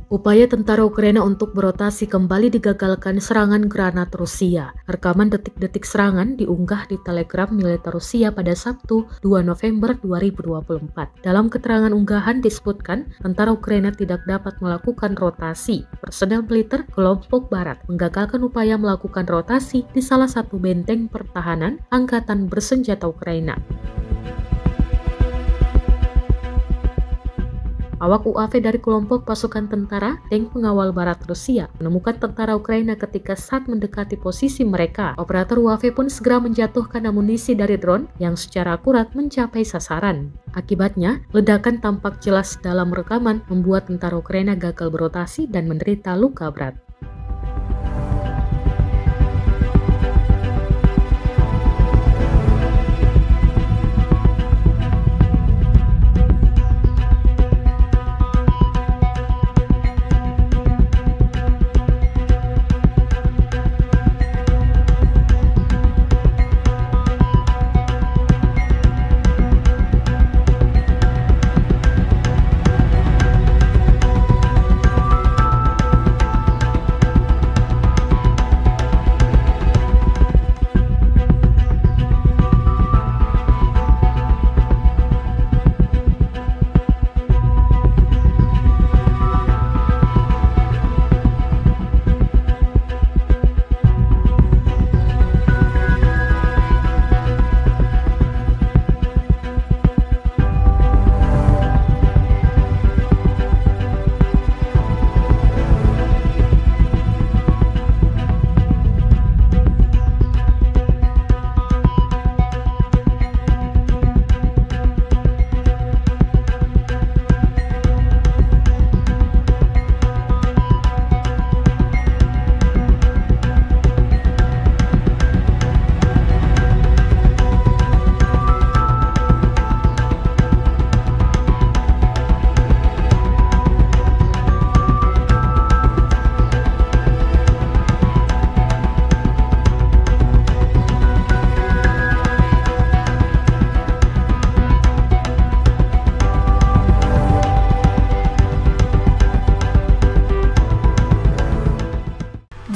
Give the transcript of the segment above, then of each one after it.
Upaya tentara Ukraina untuk berotasi kembali digagalkan serangan granat Rusia. Rekaman detik-detik serangan diunggah di Telegram militer Rusia pada Sabtu 2 November 2024. Dalam keterangan unggahan disebutkan, tentara Ukraina tidak dapat melakukan rotasi. Personel militer kelompok barat menggagalkan upaya melakukan rotasi di salah satu benteng pertahanan angkatan bersenjata Ukraina. Awak UAV dari kelompok pasukan tentara tank pengawal barat Rusia menemukan tentara Ukraina ketika saat mendekati posisi mereka. Operator UAV pun segera menjatuhkan amunisi dari drone yang secara akurat mencapai sasaran. Akibatnya, ledakan tampak jelas dalam rekaman membuat tentara Ukraina gagal berotasi dan menderita luka berat.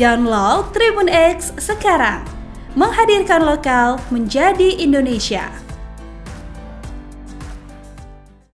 Download Tribun X sekarang, menghadirkan lokal menjadi Indonesia.